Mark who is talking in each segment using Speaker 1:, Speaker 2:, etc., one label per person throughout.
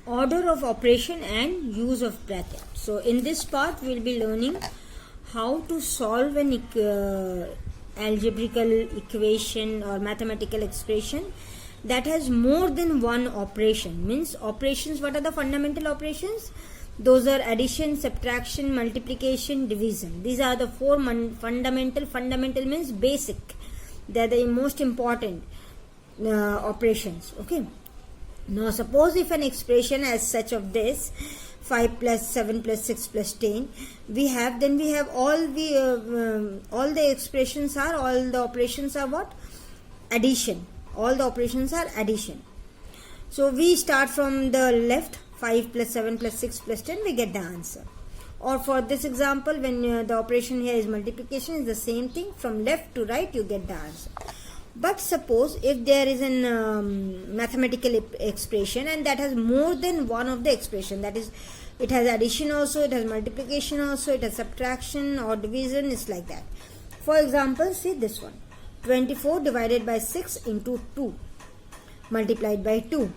Speaker 1: order of operation and use of bracket. So in this part we will be learning how to solve an algebraical equation or mathematical expression that has more than one operation. Means operations, what are the fundamental operations? Those are addition, subtraction, multiplication, division. These are the four fundamental means basic. They are the most important operations. Okay. Now suppose if an expression as such of this 5 plus 7 plus 6 plus 10 we have, then we have all the operations are what? Addition. All the operations are addition. So we start from the left, 5 plus 7 plus 6 plus 10, we get the answer. Or for this example, when the operation here is multiplication, is the same thing, from left to right you get the answer. But suppose if there is an mathematical expression and that has more than one of the expression, that is, it has addition also, it has multiplication also, it has subtraction or division, it's like that. For example, see this one, 24 divided by 6 into 2 multiplied by 2.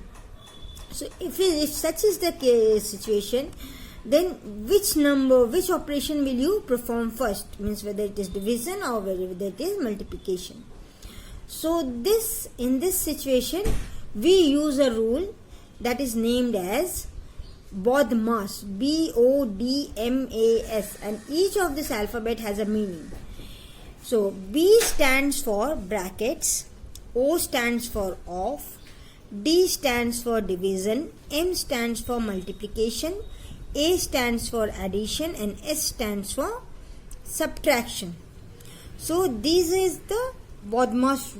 Speaker 1: So if such is the case situation, then which operation will you perform first? Means whether it is division or whether it is multiplication. So in this situation we use a rule that is named as BODMAS, BODMAS, and each of this alphabet has a meaning. So B stands for brackets, O stands for off, D stands for division, M stands for multiplication, A stands for addition, and S stands for subtraction. So this is the BODMAS,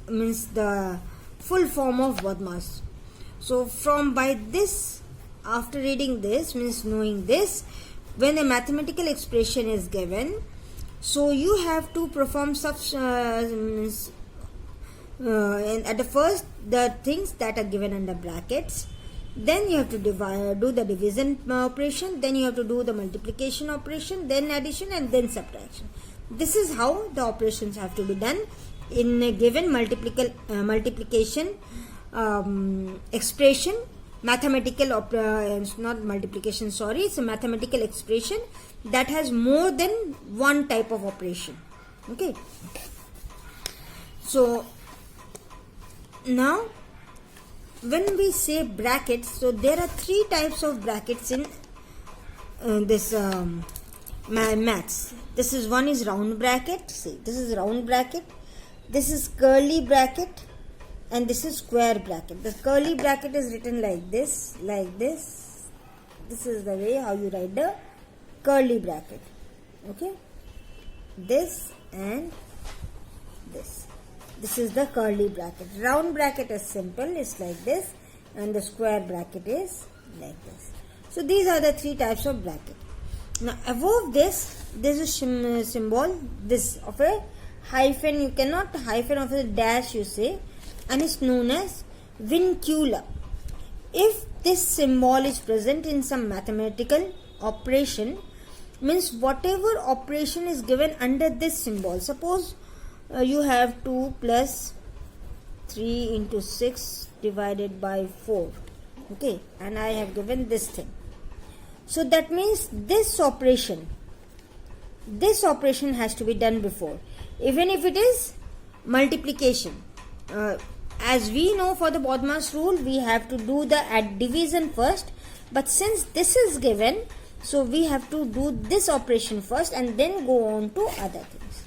Speaker 1: means the full form of BODMAS. So by this, after reading this, means knowing this, when a mathematical expression is given, so you have to perform such and at the first the things that are given under brackets, then you have to do the division operation, then you have to do the multiplication operation, then addition, and then subtraction. This is how the operations have to be done in a given multiplication expression, mathematical not multiplication, sorry, it's a mathematical expression that has more than one type of operation. Okay. So now when we say brackets, so there are three types of brackets in this maths. This is one is round bracket. See, this is round bracket, this is curly bracket, and this is square bracket. The curly bracket is written like this. This is the way how you write the curly bracket. Okay, this and this. This is the curly bracket. Round bracket is simple, it's like this, and the square bracket is like this. So these are the three types of bracket. Now above this, there is a symbol, this of a hyphen. You cannot hyphen of a dash, you say, and it's known as vincula. If this symbol is present in some mathematical operation, means whatever operation is given under this symbol. Suppose you have 2 plus 3 into 6 divided by 4. Okay, and I have given this thing. So that means this operation has to be done before, even if it is multiplication. As we know, for the BODMAS rule we have to do the division first, but since this is given, so we have to do this operation first and then go on to other things.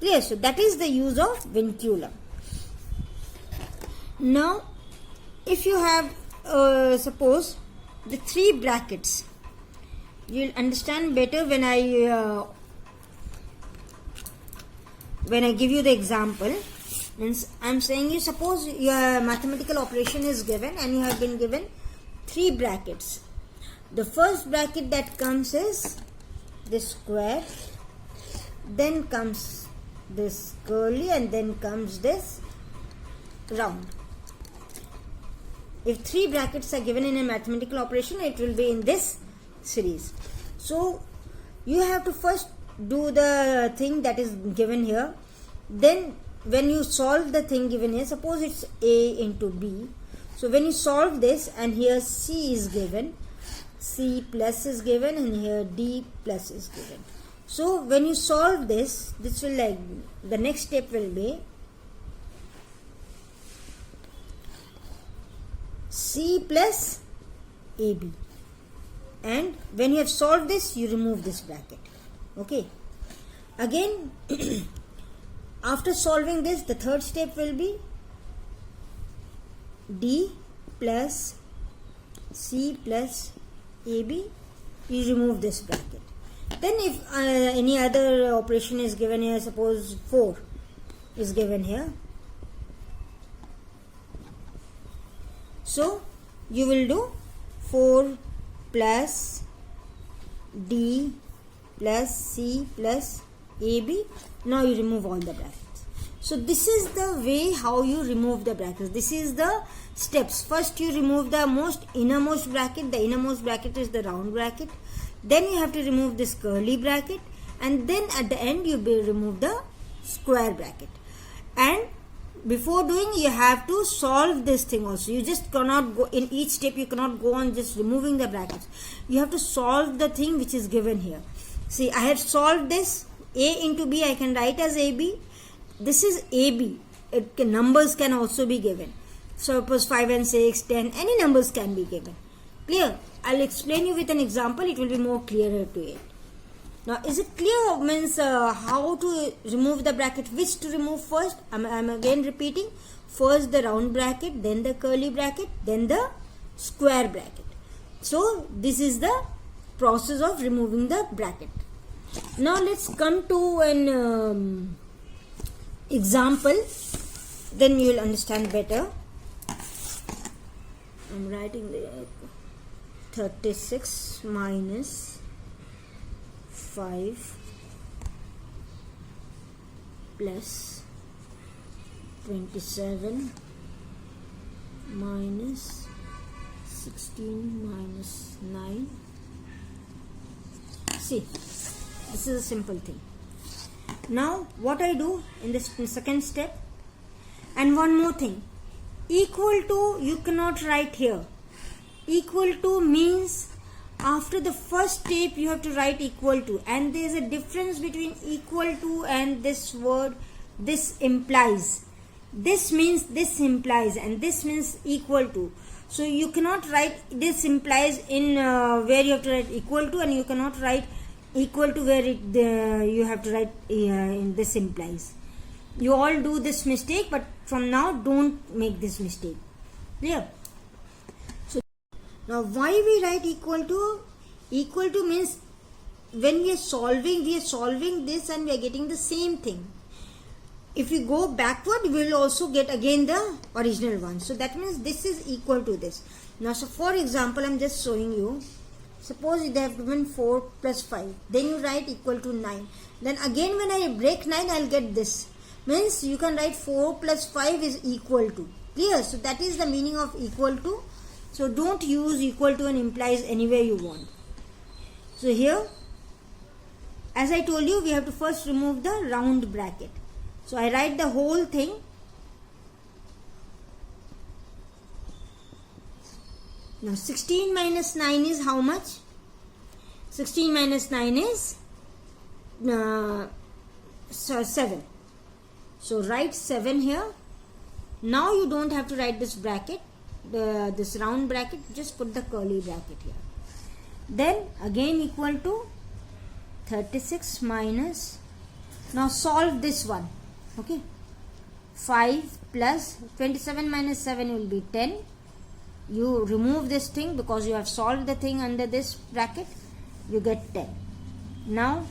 Speaker 1: Clear? So that is the use of vincula. Now if you have suppose the three brackets, you will understand better when I give you the example. Means I am saying you, suppose your mathematical operation is given and you have been given three brackets. The first bracket that comes is this square, then comes this curly, and then comes this round. If three brackets are given in a mathematical operation, it will be in this series. So you have to first do the thing that is given here, then when you solve the thing given here, suppose it's A into B, So when you solve this, and here C is given, C plus is given, and here D plus is given. So when you solve this, this will like, the next step will be C plus AB. And when you have solved this, you remove this bracket. Okay. Again, after solving this, the third step will be D plus C plus AB. You remove this bracket. Then if any other operation is given here, suppose 4 is given here. So you will do 4 plus D plus C plus AB. Now you remove all the brackets. So this is the way how you remove the brackets. This is the steps. First you remove the innermost bracket. The innermost bracket is the round bracket. Then you have to remove this curly bracket, and then at the end you remove the square bracket. And before doing, you have to solve this thing also. You just cannot go in each step, you cannot go on just removing the brackets. You have to solve the thing which is given here. See, I have solved this. A into B I can write as AB. This is AB. Numbers can also be given. So suppose 5 and 6, 10, any numbers can be given. Clear? I'll explain you with an example. It will be more clearer to it. Now, is it clear? Means how to remove the bracket? Which to remove first? I'm again repeating. First the round bracket, then the curly bracket, then the square bracket. So this is the process of removing the bracket. Now let's come to an example. Then you will understand better. I'm writing the 36 minus 5 plus 27 minus 16 minus 9. See, this is a simple thing. Now what I do in the second step, and one more thing, equal to you cannot write here. Equal to means after the first step you have to write equal to, and there is a difference between equal to and this word this implies. This means this implies, and this means equal to. So you cannot write this implies in where you have to write equal to, and you cannot write equal to where you have to write in this implies. You all do this mistake, but from now don't make this mistake. Clear? So now why we write equal to? Equal to means when we are solving this and we are getting the same thing. If we go backward, we will also get again the original one. So that means this is equal to this. Now, so for example, I am just showing you. Suppose they have given 4 plus 5. Then you write equal to 9. Then again when I break 9, I will get this. Means you can write 4 plus 5 is equal to. Clear? So that is the meaning of equal to. So don't use equal to and implies anywhere you want. So here, as I told you, we have to first remove the round bracket. So I write the whole thing. Now 16 minus 9 is how much? 16 minus 9 is 7. So write 7 here. Now you don't have to write this bracket, this round bracket, just put the curly bracket here. Then again equal to 36 minus, now solve this one. Okay, 5 plus 27 minus 7 will be 10. You remove this thing because you have solved the thing under this bracket. You get 10. Now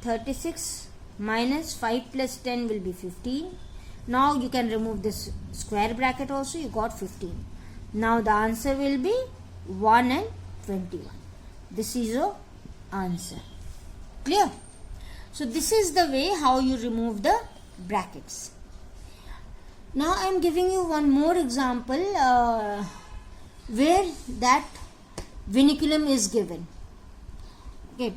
Speaker 1: 36 minus 5 plus 10 will be 15. Now you can remove this square bracket also. You got 15. Now the answer will be 1 and 21. This is your answer. Clear? So this is the way how you remove the brackets. Now I am giving you one more example where that vinculum is given. Okay,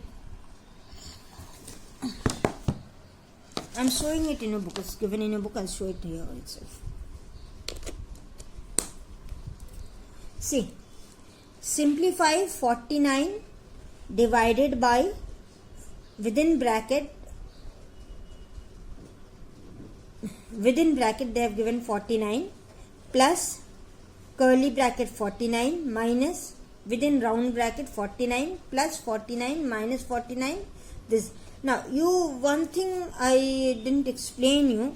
Speaker 1: I am showing it in a book. It's given in a book. I'll show it here itself. see, simplify 49 divided by, within bracket they have given 49 plus curly bracket 49 minus within round bracket 49 plus 49 minus 49 this. Now one thing I didn't explain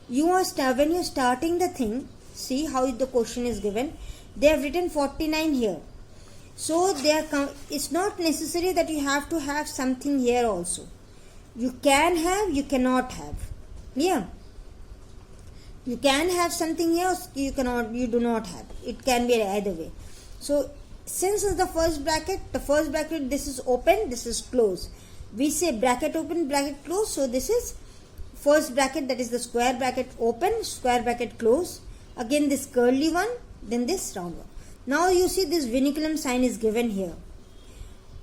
Speaker 1: you are when you're starting the thing, see how the question is given. They have written 49 here, so it's not necessary that you have to have something here also. You can have, you cannot have. Yeah, you can have something here, you cannot, you do not have. It can be either way. So since it's the first bracket, this is open, this is closed. We say bracket open, bracket close. So this is first bracket, that is the square bracket open, square bracket close. Again this curly one, then this round one. Now you see this vinculum sign is given here.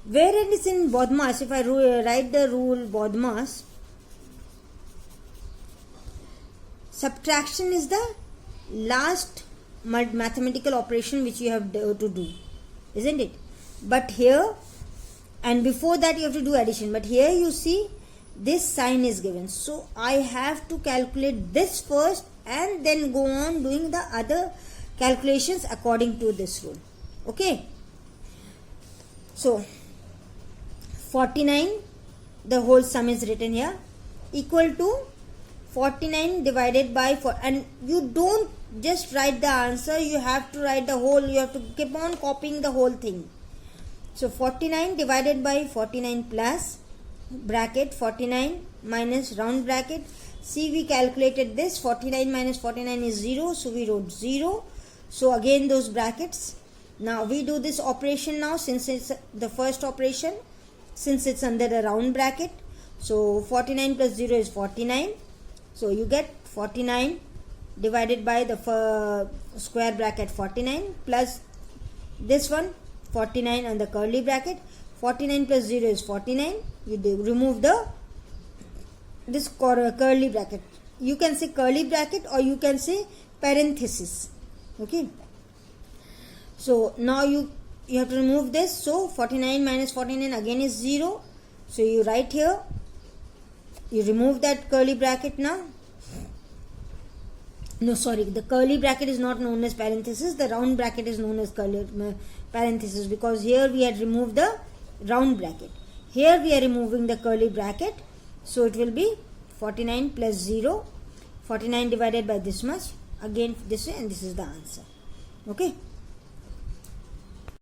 Speaker 1: Where it is in BODMAS, if I write the rule BODMAS, subtraction is the last mathematical operation which you have to do, isn't it? But here, and before that you have to do addition, but here you see this sign is given, so I have to calculate this first and then go on doing the other calculations according to this rule. Okay, so 49, the whole sum is written here, equal to 49 divided by 4, and you don't just write the answer, you have to write the whole, you have to keep on copying the whole thing. So 49 divided by 49 plus bracket 49 minus round bracket. See, we calculated this, 49 minus 49 is 0, so we wrote 0. So again those brackets. Now we do this operation now, since it's the first operation, since it's under the round bracket. So 49 plus 0 is 49. So you get 49 divided by the square bracket 49 plus this one 49 and the curly bracket. 49 plus 0 is 49. You remove this curly bracket. You can say curly bracket or you can say parenthesis. Okay. So now you have to remove this. So 49 minus 49 again is 0. So you write here. You remove that curly bracket now. No, sorry, the curly bracket is not known as parenthesis. The round bracket is known as curly parenthesis, because here we had removed the round bracket. Here we are removing the curly bracket. So it will be 49 plus 0. 49 divided by this much. Again this way, and this is the answer. Okay.